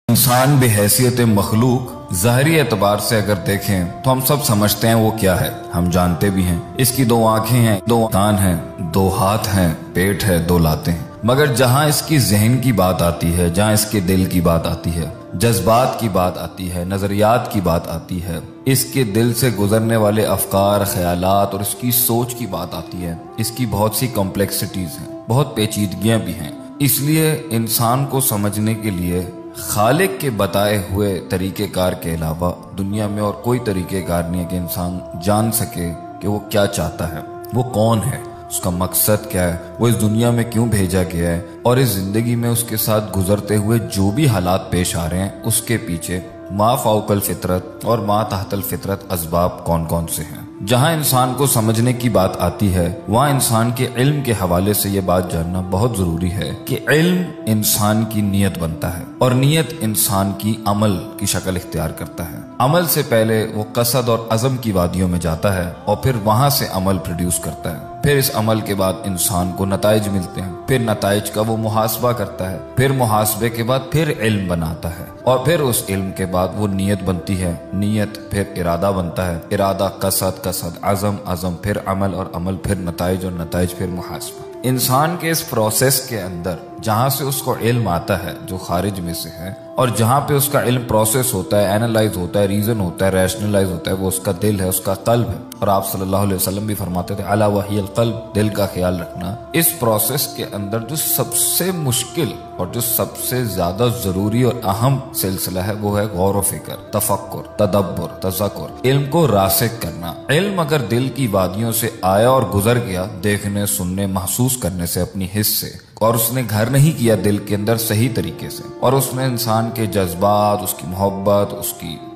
इंसान बहैसियत मखलूक ज़ाहरी एतबार से अगर देखें तो हम सब समझते हैं वो क्या है, हम जानते भी हैं। इसकी 2 आंखें हैं, 2 कान हैं, 2 हाथ हैं, पेट है, 2 लातें हैं। मगर जहां इसकी जहन की बात आती है, जहां इसके दिल की बात आती है, जज्बात की बात आती है, नजरियात की बात आती है, इसके दिल से गुजरने वाले अफकार, ख्यालात और इसकी सोच की बात आती है, इसकी बहुत सी कॉम्प्लेक्सिटीज हैं, बहुत पेचीदगियां भी हैं। इसलिए इंसान को समझने के लिए खालिक के बताए हुए तरीक़ेकार के अलावा दुनिया में और कोई तरीक़ेकार नहीं है कि इंसान जान सके कि वो क्या चाहता है, वो कौन है, उसका मकसद क्या है, वो इस दुनिया में क्यों भेजा गया है और इस जिंदगी में उसके साथ गुजरते हुए जो भी हालात पेश आ रहे हैं उसके पीछे मा फौकल फितरत और मा तहतल फितरत असबाब कौन कौन से हैं। जहां इंसान को समझने की बात आती है वहां इंसान के इल्म के हवाले से ये बात जानना बहुत जरूरी है कि इल्म इंसान की नीयत बनता है और नीयत इंसान की अमल की शक्ल इख्तियार करता है। अमल से पहले वो कसद और अज़म की वादियों में जाता है और फिर वहां से अमल प्रोड्यूस करता है। फिर इस अमल के बाद इंसान को नताइज मिलते हैं, फिर नताइज का वो मुहासबा करता है, फिर मुहासबे के बाद फिर इल्म बनाता है और फिर उस इल्म के बाद वो नीयत बनती है, नीयत फिर इरादा बनता है, इरादा कसद, कसद अज़म, अज़म फिर अमल और अमल फिर नताइज और नताइज फिर मुहासबा। इंसान के इस प्रोसेस के अंदर जहां से उसको इल्म आता है जो खारिज में से है और जहां पे उसका इल्म प्रोसेस होता है, एनालाइज होता है, रीजन होता है, रैशनलाइज होता है, वो उसका दिल है, उसका कल्ब है। और आप सल्लल्लाहु अलैहि वसल्लम भी फरमाते थे अला वहियल कल्ब, दिल का ख्याल रखना। इस प्रोसेस के अंदर जो सबसे मुश्किल और जो सबसे ज्यादा जरूरी और अहम सिलसिला है वो है गौर व फिक्र, तफक्कुर, तदब्बुर, तज़क्कुर, इल्म को रासिक करना। इल्म अगर दिल की वादियों से आया और गुजर गया, देखने, सुनने, महसूस करने से अपनी हिस्स से, और उसने घर नहीं किया दिल के अंदर सही तरीके से, और उसने इंसान के जज्बात, उसकी मोहब्बत,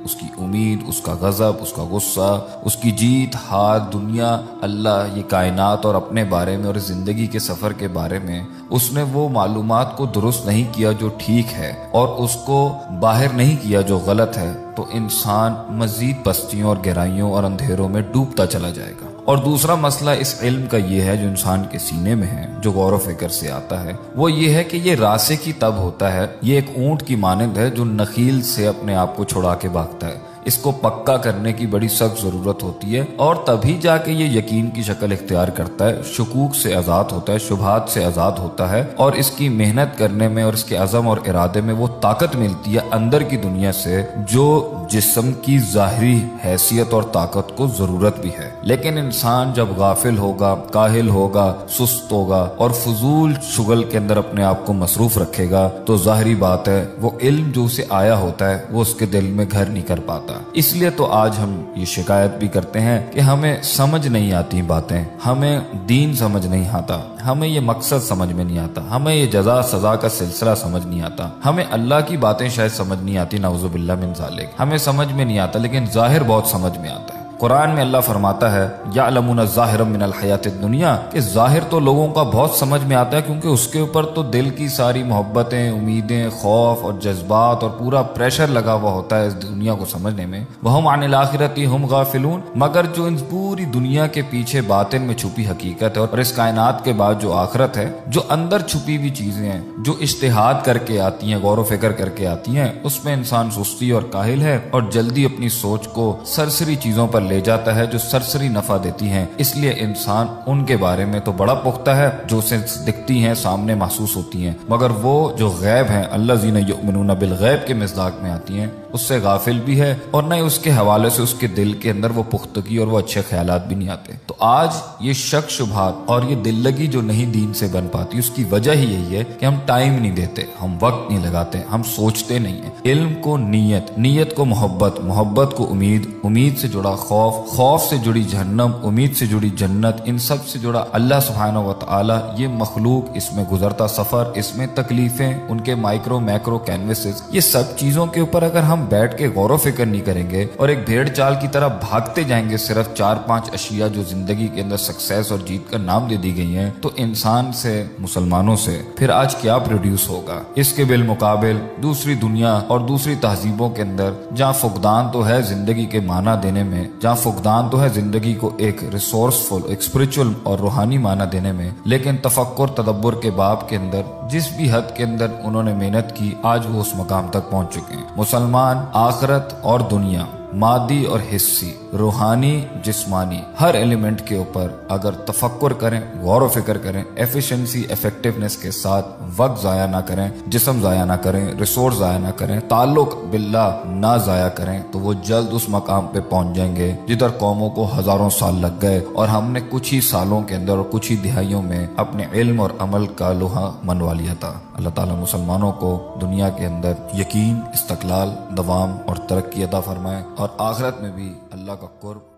उसकी उम्मीद, उसका गजब, उसका गुस्सा, उसकी जीत हार, दुनिया, अल्लाह, ये कायनात और अपने बारे में और जिंदगी के सफर के बारे में उसने वो मालूमात को दुरुस्त नहीं किया जो ठीक है और उसको बाहर नहीं किया जो गलत है, तो इंसान मजीद पस्तियों और गहराइयों और अंधेरों में डूबता चला जाएगा। और दूसरा मसला इस इल्म का ये है जो इंसान के सीने में है, जो गौर व फिक्र से आता है, वो ये है कि ये रासे की तब होता है, ये एक ऊंट की मानंद है जो नखील से अपने आप को छुड़ा के भागता है। इसको पक्का करने की बड़ी सख्त जरूरत होती है और तभी जाके ये यकीन की शक्ल इख्तियार करता है, शुकूक से आजाद होता है, शुबहात से आजाद होता है और इसकी मेहनत करने में और इसके अज़म और इरादे में वो ताकत मिलती है अंदर की दुनिया से जो जिस्म की ज़ाहिरी हैसियत और ताकत को जरूरत भी है। लेकिन इंसान जब गाफिल होगा, काहिल होगा, सुस्त होगा और फजूल शुगल के अंदर अपने आप को मसरूफ रखेगा तो जाहिरी बात है वो इल्म जो उसे आया होता है वो उसके दिल में घर नहीं कर पाता। इसलिए तो आज हम ये शिकायत भी करते हैं कि हमें समझ नहीं आती बातें, हमें दीन समझ नहीं आता, हमें ये मकसद समझ में नहीं आता, हमें ये जजा सजा का सिलसिला समझ नहीं आता, हमें अल्लाह की बातें शायद समझ नहीं आती, नाउज़ुबिल्लाह मिन ज़ालिक, हमें समझ में नहीं आता, लेकिन जाहिर बहुत समझ में आता है। कुरान में अल्लाह फरमाता है यअलमुना ज़ाहिरम मिनल हयातिद दुनिया, कि जाहिर तो लोगों का बहुत समझ में आता है क्योंकि उसके ऊपर तो दिल की सारी मोहब्बतें, उम्मीदें, खौफ और जज्बात और पूरा प्रेशर लगा हुआ होता है इस दुनिया को समझने में। वहुम अनिल आखिरती हुम गाफिलून, मगर जो इन पूरी दुनिया के पीछे बातिन में छुपी हकीकत है और इस कायनात के बाद जो आखिरत है, जो अंदर छुपी हुई चीजें हैं, जो इज्तिहाद करके आती हैं, गौर व फिक्र करके आती हैं, उसमें इंसान सुस्ती और काहिल है और जल्दी अपनी सोच को सरसरी चीजों पर ले जाता है जो सरसरी नफा देती हैं। इसलिए इंसान उनके बारे में तो बड़ा पुख्ता है जो उसे दिखती हैं, सामने महसूस होती हैं, मगर वो जो गैब हैं, अल्लज़ीना युमिनूना बिल गैब के मिज़दाक में आती हैं, उससे गाफिल भी है और न उसके हवाले से उसके दिल के अंदर वो पुख्तगी और वो अच्छे ख्यालात भी नहीं आते। तो आज ये शक शुबहात और ये दिल लगी जो नहीं दीन से बन पाती, उसकी वजह ही यही है कि हम टाइम नहीं देते, हम वक्त नहीं लगाते, हम सोचते नहीं है। इल्म को नीयत, नीयत को मोहब्बत, मोहब्बत को उम्मीद, उम्मीद से जुड़ा खौफ, खौफ से जुड़ी जहन्नम, उम्मीद से जुड़ी जन्नत, इन सब से जुड़ा अल्लाह सुब्हानहू व तआला, ये मखलूक, इसमें गुजरता सफर, इसमें तकलीफें, उनके माइक्रो मैक्रो कैनवसेस, ये सब चीजों के ऊपर अगर हम बैठ के गौर व फिक्र नहीं करेंगे और एक भेड़ चाल की तरह भागते जाएंगे सिर्फ 4-5 अशिया जो जिंदगी जिंदगी के अंदर सक्सेस और जीत का नाम दे दी गई हैं, तो इंसान से, मुसलमानों से फिर आज क्या प्रोड्यूस होगा। इसके बिलमुकाबिल दूसरी दुनिया और दूसरी तहजीबों के अंदर जहाँ फुकदान तो है जिंदगी के माना देने में, जहाँ फुकदान तो है जिंदगी को एक रिसोर्सफुल, एक स्पिरिचुअल और रूहानी माना देने में, लेकिन तफक्कुर तदब्बुर के बाब के अंदर जिस भी हद के अंदर उन्होंने मेहनत की, आज वो उस मकाम तक पहुंच चुके हैं। मुसलमान आखिरत और दुनिया, मादी और हिस्सी, रूहानी, जिस्मानी, हर एलिमेंट के ऊपर अगर तफक्कुर करें, गौर व फिक्र करें, एफिशिएंसी, इफेक्टिवनेस के साथ वक्त ज़ाया ना करें, जिस्म ज़ाया ना करें, रिसोर्स ज़ाया ना करें, ताल्लुक बिल्लाह ना ज़ाया करें, तो वो जल्द उस मकाम पे पहुंच जाएंगे जिधर कौमों को हजारों साल लग गए और हमने कुछ ही सालों के अंदर और कुछ ही दिहाइयों में अपने इल्म और अमल का लोहा मनवा लिया था। अल्लाह ताला मुसलमानों को दुनिया के अंदर यकीन, इस्तक़लाल, दवाम और तरक्की अता फरमाए और आखिरत में भी अल्लाह का कुर्ब